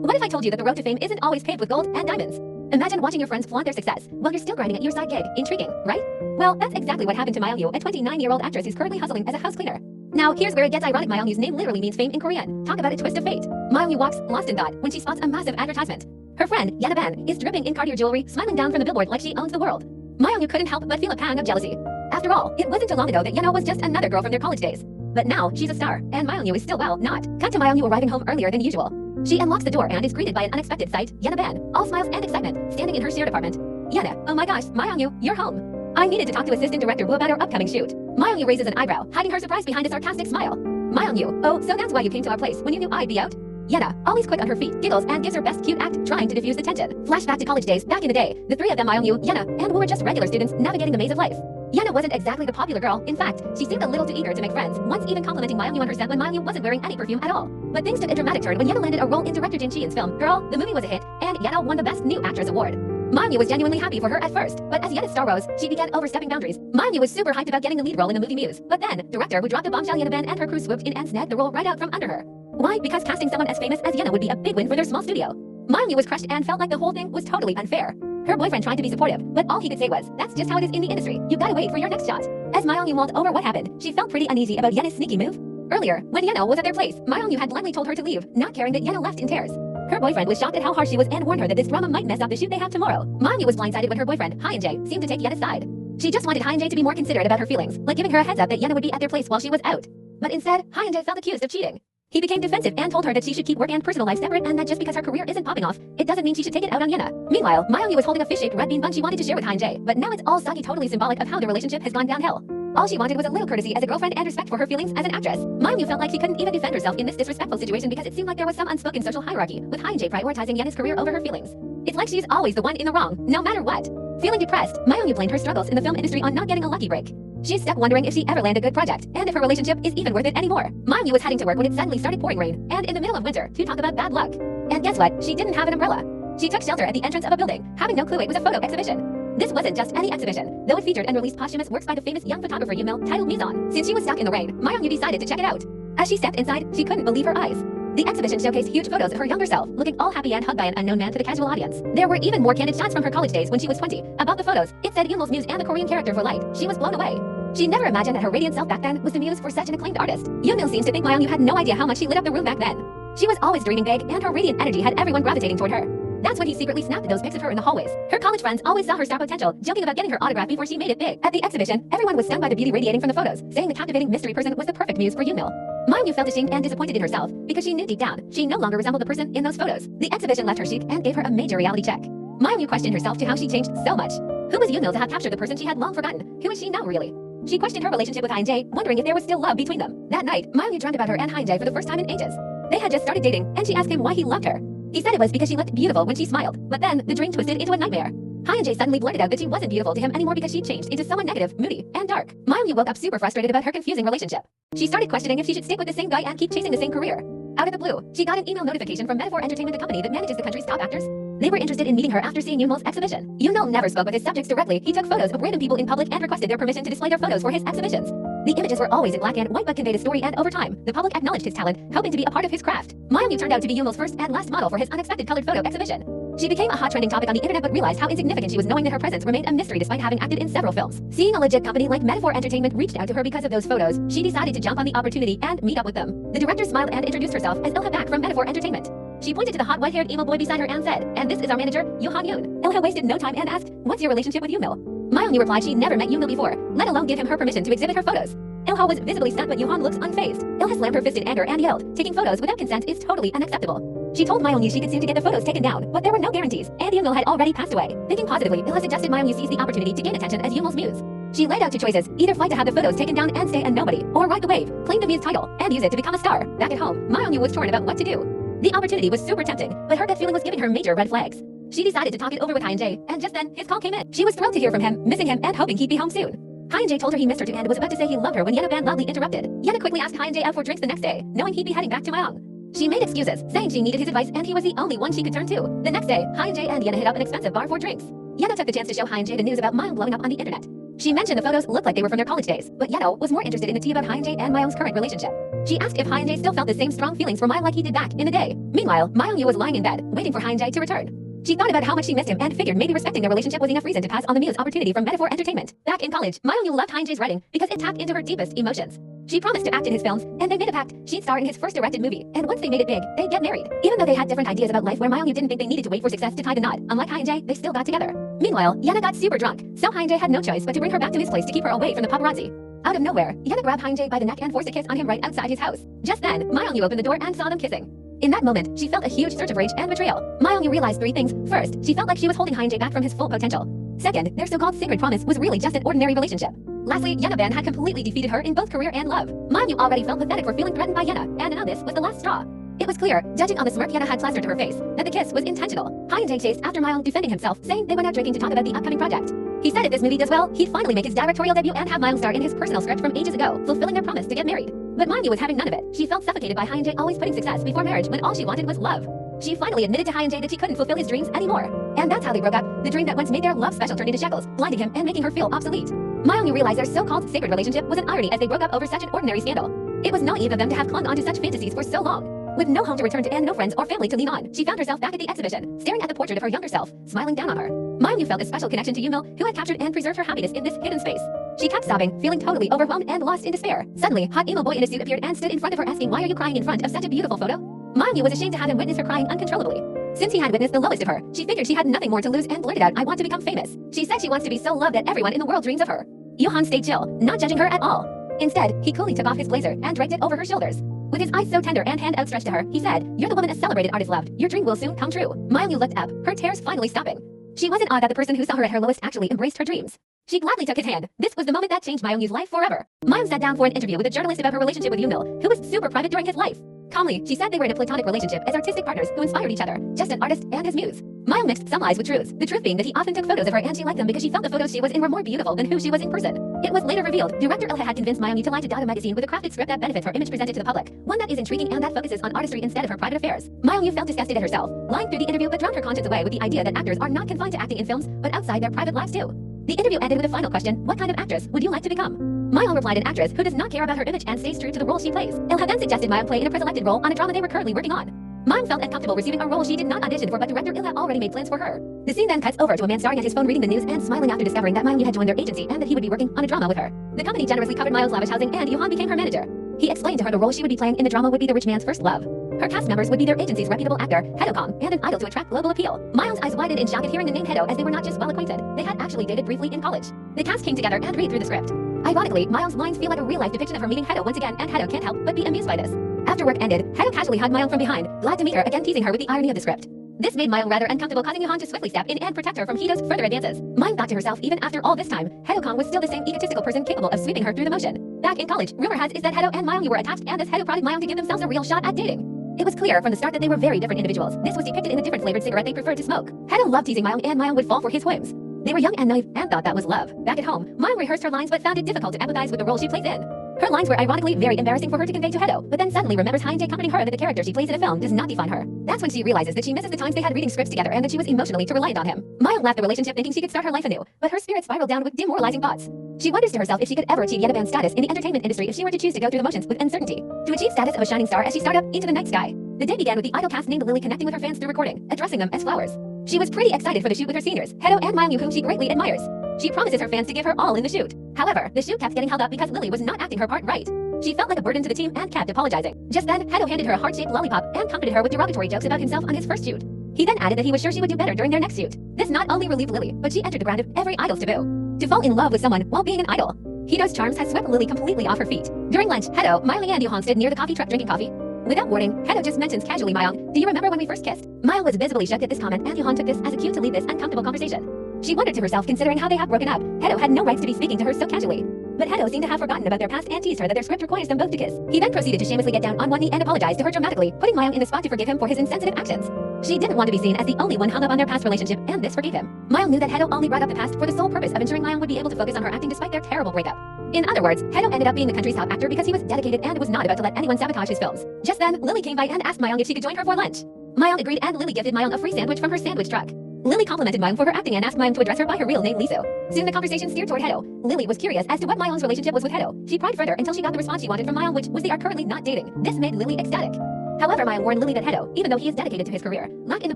What if I told you that the road to fame isn't always paved with gold and diamonds? Imagine watching your friends flaunt their success while you're still grinding at your side gig. Intriguing, right? Well, that's exactly what happened to Myeong-yu, a 29-year-old actress who's currently hustling as a house cleaner. Now, here's where it gets ironic. Myeong-yu's name literally means fame in Korean. Talk about a twist of fate. Myeong-yu walks lost in thought when she spots a massive advertisement. Her friend, Ban, is dripping in Cartier jewelry, smiling down from the billboard like she owns the world. Myeong-yu couldn't help but feel a pang of jealousy. After all, it wasn't too long ago that Yeno was just another girl from their college days. But now, she's a star, and Myeong-yu is still, well, not. Cut to Myeong-yu arriving home earlier than usual. She unlocks the door and is greeted by an unexpected sight, Ban, all smiles and excitement, standing in her sheer apartment. Yena, oh my gosh, Myeong-yu, you're home. I needed to talk to assistant director Woo about our upcoming shoot. Myeong-yu raises an eyebrow, hiding her surprise behind a sarcastic smile. Myeong-yu, oh, so that's why you came to our place when you knew I'd be out? Yena, always quick on her feet, giggles and gives her best cute act, trying to diffuse the tension. Flashback to college days. Back in the day, the three of them, Myeong-yu, Yena, and Woo, were just regular students navigating the maze of life. Yena wasn't exactly the popular girl. In fact, she seemed a little too eager to make friends, once even complimenting Myeong-yu on her set when Myeong-yu wasn't wearing any perfume at all. But things took a dramatic turn when Yena landed a role in director Jin Chi-in's film, Girl. The movie was a hit, and Yena won the Best New Actress award. Myeong-yu was genuinely happy for her at first, but as Yena's star rose, she began overstepping boundaries. Myeong-yu was super hyped about getting the lead role in the movie Muse, but then, director would drop the bombshell. Ban and her crew swooped in and snagged the role right out from under her. Why? Because casting someone as famous as Yena would be a big win for their small studio. Myeong-yu was crushed and felt like the whole thing was totally unfair. Her boyfriend tried to be supportive, but all he could say was, that's just how it is in the industry. You gotta wait for your next shot. As Myeong-yu mulled over what happened, she felt pretty uneasy about Yena's sneaky move. Earlier, when Yena was at their place, Myeong-yu had bluntly told her to leave, not caring that Yena left in tears. Her boyfriend was shocked at how harsh she was and warned her that this drama might mess up the shoot they have tomorrow. Myeong-yu was blindsided when her boyfriend, Hyun-jae, seemed to take Yena's side. She just wanted Hyun-jae to be more considerate about her feelings, like giving her a heads up that Yena would be at their place while she was out. But instead, Hyun-jae felt accused of cheating. He became defensive and told her that she should keep work and personal life separate, and that just because her career isn't popping off, it doesn't mean she should take it out on Yena. Meanwhile, Myeong-yu was holding a fish-shaped red bean bun she wanted to share with Hyun-jae, but now it's all soggy, totally symbolic of how the relationship has gone downhill. All she wanted was a little courtesy as a girlfriend and respect for her feelings as an actress. Myeong-yu felt like she couldn't even defend herself in this disrespectful situation because it seemed like there was some unspoken social hierarchy, with Hyun-jae prioritizing Yena's career over her feelings. It's like she's always the one in the wrong, no matter what. Feeling depressed, Myeong-yu blamed her struggles in the film industry on not getting a lucky break. She's stuck wondering if she ever land a good project, and if her relationship is even worth it anymore. Myeong-yu was heading to work when it suddenly started pouring rain, and in the middle of winter, to talk about bad luck. And guess what? She didn't have an umbrella. She took shelter at the entrance of a building, having no clue it was a photo exhibition. This wasn't just any exhibition, though it featured and released posthumous works by the famous young photographer Yoo-mil, titled Muse. Since she was stuck in the rain, Myeong-yu decided to check it out. As she stepped inside, she couldn't believe her eyes. The exhibition showcased huge photos of her younger self, looking all happy and hugged by an unknown man to the casual audience. There were even more candid shots from her college days when she was 20. About the photos, it said Yoo-mil's Muse and the Korean character for light. She was blown away. She never imagined that her radiant self back then was the muse for such an acclaimed artist. Yoo-mil seems to think Myeong-yu had no idea how much she lit up the room back then. She was always dreaming big, and her radiant energy had everyone gravitating toward her. That's when he secretly snapped those pics of her in the hallways. Her college friends always saw her star potential, joking about getting her autograph before she made it big. At the exhibition, everyone was stunned by the beauty radiating from the photos, saying the captivating mystery person was the perfect muse for Yoo-mil. Myeong-yu felt ashamed and disappointed in herself, because she knew deep down, she no longer resembled the person in those photos. The exhibition left her chic and gave her a major reality check. Myeong-yu questioned herself to how she changed so much. Who was Yoo-mil to have captured the person she had long forgotten? Who is she now really? She questioned her relationship with Hyun-jae, wondering if there was still love between them. That night, Myeong-yu dreamt about her and Hyun-jae for the first time in ages. They had just started dating, and she asked him why he loved her. He said it was because she looked beautiful when she smiled, but then the dream twisted into a nightmare. Hyun-jae suddenly blurted out that she wasn't beautiful to him anymore because she changed into someone negative, moody, and dark. Myeong-yu woke up super frustrated about her confusing relationship. She started questioning if she should stick with the same guy and keep chasing the same career. Out of the blue, she got an email notification from Manhwa Entertainment, the company that manages the country's top actors. They were interested in meeting her after seeing Yoo-mil's exhibition. Yoo-mil never spoke with his subjects directly. He took photos of random people in public and requested their permission to display their photos for his exhibitions. The images were always in black and white but conveyed a story, and over time, the public acknowledged his talent, hoping to be a part of his craft. Myeong-yu turned out to be Yoo-mil's first and last model for his unexpected colored photo exhibition. She became a hot trending topic on the internet but realized how insignificant she was, knowing that her presence remained a mystery despite having acted in several films. Seeing a legit company like Manhwa Entertainment reached out to her because of those photos, she decided to jump on the opportunity and meet up with them. The director smiled and introduced herself as Ilha Baek from Manhwa Entertainment. She pointed to the hot white-haired emo boy beside her and said, "And this is our manager, Yoo Hong-yoon." Ilha wasted no time and asked, "What's your relationship with Yoo-mil?" Myeong-yu replied she never met Yoo-mil before, let alone give him her permission to exhibit her photos. Ilha was visibly stunned, but Yoo-hong looks unfazed. Ilha slammed her fist in anger and yelled, "Taking photos without consent is totally unacceptable." She told Myeong-yu she could seem to get the photos taken down, but there were no guarantees, and Yoo-mil had already passed away. Thinking positively, Ilha suggested Myeong-yu seize the opportunity to gain attention as Yoo-mil's muse. She laid out two choices, either fight to have the photos taken down and stay a nobody, or ride the wave, claim the muse title, and use it to become a star. Back at home, Myeong-yu was torn about what to do. The opportunity was super tempting, but her gut feeling was giving her major red flags. She decided to talk it over with Hyun-jae, and just then, his call came in. She was thrilled to hear from him, missing him and hoping he'd be home soon. Hyun-jae told her he missed her too and was about to say he loved her when Ban loudly interrupted. Yena quickly asked Hyun-jae out for drinks the next day, knowing he'd be heading back to Huang. She made excuses, saying she needed his advice and he was the only one she could turn to. The next day, Hyun-jae and Yena hit up an expensive bar for drinks. Yena took the chance to show Hyun-jae the news about Myeong blowing up on the internet. She mentioned the photos looked like they were from their college days, but Yeno was more interested in the tea about Hyun-jae and Myeong's current relationship. She asked if Hyun-jae still felt the same strong feelings for Mile like he did back in the day. Meanwhile, Myung-yu was lying in bed, waiting for Hyun-jae to return. She thought about how much she missed him and figured maybe respecting their relationship was enough reason to pass on the Muse opportunity from Metaphor Entertainment. Back in college, Myung-yu loved Hyun-jae's writing because it tapped into her deepest emotions. She promised to act in his films, and they made a pact she'd star in his first directed movie, and once they made it big, they'd get married. Even though they had different ideas about life where Myung-yu didn't think they needed to wait for success to tie the knot, unlike Hyun-jae, they still got together. Meanwhile, Yana got super drunk, so Hyun-jae had no choice but to bring her back to his place to keep her away from the paparazzi. Out of nowhere, Yana grabbed Hyun-jae by the neck and forced a kiss on him right outside his house. Just then, Myung-yu opened the door and saw them kissing. In that moment, she felt a huge surge of rage and betrayal. Myung-yu realized three things. First, she felt like she was holding Hyun-jae back from his full potential. Second, their so-called sacred promise was really just an ordinary relationship. Lastly, Yana had completely defeated her in both career and love. Myung-yu already felt pathetic for feeling threatened by Yana, and now this was the last straw. It was clear, judging on the smirk Yana had plastered to her face, that the kiss was intentional. Hyun-jae chased after Myung, defending himself, saying they went out drinking to talk about the upcoming project. He said if this movie does well, he'd finally make his directorial debut and have Myung star in his personal script from ages ago, fulfilling their promise to get married. But Myung was having none of it. She felt suffocated by Hyun-jae always putting success before marriage when all she wanted was love. She finally admitted to Hyun-jae that she couldn't fulfill his dreams anymore. And that's how they broke up. The dream that once made their love special turned into shackles, blinding him and making her feel obsolete. Myung realized their so-called sacred relationship was an irony as they broke up over such an ordinary scandal. It was naive of them to have clung onto such fantasies for so long. With no home to return to and no friends or family to lean on, she found herself back at the exhibition, staring at the portrait of her younger self, smiling down on her. Myung felt a special connection to Yoonmil, who had captured and preserved her happiness in this hidden space. She kept sobbing, feeling totally overwhelmed and lost in despair. Suddenly, hot emo boy in a suit appeared and stood in front of her asking, "Why are you crying in front of such a beautiful photo?" Myung was ashamed to have him witness her crying uncontrollably. Since he had witnessed the lowest of her, she figured she had nothing more to lose and blurted out, "I want to become famous." She said she wants to be so loved that everyone in the world dreams of her. Yohan stayed chill, not judging her at all. Instead, he coolly took off his blazer and draped it over her shoulders. With his eyes so tender and hand outstretched to her, he said, "You're the woman a celebrated artist loved. Your dream will soon come true." Myung looked up, her tears finally stopping. She wasn't awed that the person who saw her at her lowest actually embraced her dreams. She gladly took his hand. This was the moment that changed Myung's life forever. Myung sat down for an interview with a journalist about her relationship with Yoonmil, who was super private during his life. Calmly, she said they were in a platonic relationship as artistic partners who inspired each other, just an artist and his muse. Myung mixed some lies with truths, the truth being that he often took photos of her and she liked them because she felt the photos she was in were more beautiful than who she was in person. It was later revealed, director Ilha had convinced Myung to lie to Dada magazine with a crafted script that benefits her image presented to the public, one that is intriguing and that focuses on artistry instead of her private affairs. Myung felt disgusted at herself, lying through the interview but drowned her conscience away with the idea that actors are not confined to acting in films, but outside their private lives too. The interview ended with a final question: what kind of actress would you like to become? Myung replied, an actress who does not care about her image and stays true to the role she plays. Ilha then suggested Myung play in a pre-selected role on a drama they were currently working on. Myung felt uncomfortable receiving a role she did not audition for, but director Ilha already made plans for her. The scene then cuts over to a man staring at his phone reading the news and smiling after discovering that Myung had joined their agency and that he would be working on a drama with her. The company generously covered Myung's lavish housing and Yohan became her manager. He explained to her the role she would be playing in the drama would be the rich man's first love. Her cast members would be their agency's reputable actor, Huang, and an idol to attract global appeal. Myung's eyes widened in shock at hearing the name Hedo, as they were not just well acquainted, they had actually dated briefly in college. The cast came together and read through the script. Ironically, Myung's lines feel like a real-life depiction of her meeting Hedo once again, and Hedo can't help but be amused by this. After work ended, Hedo casually hugged Myung from behind, glad to meet her, again teasing her with the irony of the script. This made Myung rather uncomfortable, causing Yohan to swiftly step in and protect her from Hedo's further advances. Myung thought to herself, even after all this time, Hedo was still the same egotistical person capable of sweeping her through the motion. Back in college, rumor has it that Hedo and Myung were attached, and this Hedo prodded Myung to give themselves a real shot at dating. It was clear from the start that they were very different individuals. This was depicted in the different flavored cigarette they preferred to smoke. Hedo loved teasing Myung, and Myung would fall for his whims. They were young and naive and thought that was love. Back at home, Myung rehearsed her lines but found it difficult to empathize with the role she plays in. Her lines were ironically very embarrassing for her to convey to Hedo, but then suddenly remembers Hyun-jae comforting her that the character she plays in a film does not define her. That's when she realizes that she misses the times they had reading scripts together and that she was emotionally too reliant on him. Myung left the relationship thinking she could start her life anew, but her spirit spiraled down with demoralizing thoughts. She wonders to herself if she could ever achieve Yenaban's status in the entertainment industry if she were to choose to go through the motions with uncertainty. To achieve status of a shining star as she started up into the night sky. The day began with the idol cast named Lily connecting with her fans through recording, addressing them as flowers. She was pretty excited for the shoot with her seniors, Hedo and Myung, whom she greatly admires. She promises her fans to give her all in the shoot. However, the shoot kept getting held up because Lily was not acting her part right. She felt like a burden to the team and kept apologizing. Just then, Hedo handed her a heart-shaped lollipop and comforted her with derogatory jokes about himself on his first shoot. He then added that he was sure she would do better during their next shoot. This not only relieved Lily, but she entered the ground of every idol's taboo. To fall in love with someone while being an idol. Hedo's charms had swept Lily completely off her feet. During lunch, Hedo, Myung and Yohan stood near the coffee truck drinking coffee. Without warning, Hedo just mentions casually, "Myung, do you remember when we first kissed?" Myung was visibly shocked at this comment, and Yohan took this as a cue to leave this uncomfortable conversation. She wondered to herself, considering how they had broken up, Hedo had no rights to be speaking to her so casually. But Hedo seemed to have forgotten about their past and teased her that their script requires them both to kiss. He then proceeded to shamelessly get down on one knee and apologize to her dramatically, putting Myung in the spot to forgive him for his insensitive actions. She didn't want to be seen as the only one hung up on their past relationship, and this forgave him. Myung knew that Hedo only brought up the past for the sole purpose of ensuring Myung would be able to focus on her acting despite their terrible breakup. In other words, Hedo ended up being the country's top actor because he was dedicated and was not about to let anyone sabotage his films. Just then, Lily came by and asked Myung if she could join her for lunch. Myung agreed and Lily gifted Myung a free sandwich from her sandwich truck. Lily complimented Myung for her acting and asked Myung to address her by her real name, Lisu. Soon the conversation steered toward Hedo. Lily was curious as to what Myung's relationship was with Hedo. She pried further until she got the response she wanted from Myung, which was they are currently not dating. This made Lily ecstatic. However, Myung warned Lily that Hedo, even though he is dedicated to his career, lacked in the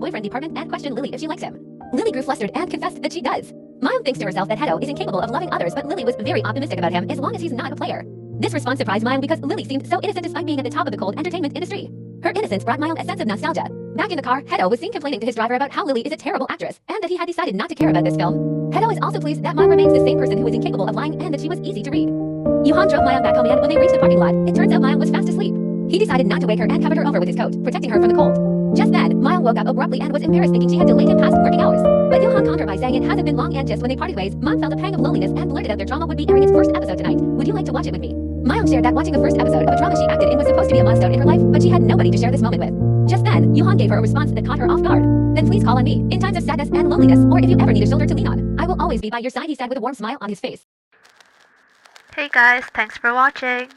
boyfriend department and questioned Lily if she likes him. Lily grew flustered and confessed that she does. Myung thinks to herself that Hedo is incapable of loving others, but Lily was very optimistic about him as long as he's not a player. This response surprised Myung because Lily seemed so innocent despite being at the top of the cold entertainment industry. Her innocence brought Myung a sense of nostalgia. Back in the car, Hedo was seen complaining to his driver about how Lily is a terrible actress and that he had decided not to care about this film. Hedo is also pleased that Myung remains the same person who is incapable of lying and that she was easy to read. Huang drove Myung back home, and when they reached the parking lot, it turns out Myung was fast asleep. He decided not to wake her and covered her over with his coat, protecting her from the cold. Just then, Myung woke up abruptly and was embarrassed thinking she had delayed him past working hours. But Huang calmed her by saying it hasn't been long, and just when they parted ways, Myung felt a pang of loneliness and blurted out their drama would be airing its first episode tonight. Would you like to watch it with me? Myung shared that watching the first episode of a drama she acted in was supposed to be a milestone in her life, but she had nobody to share this moment with. Just then, Huang gave her a response that caught her off guard. Then please call on me, in times of sadness and loneliness, or if you ever need a shoulder to lean on. I will always be by your side, he said with a warm smile on his face. Hey guys, thanks for watching.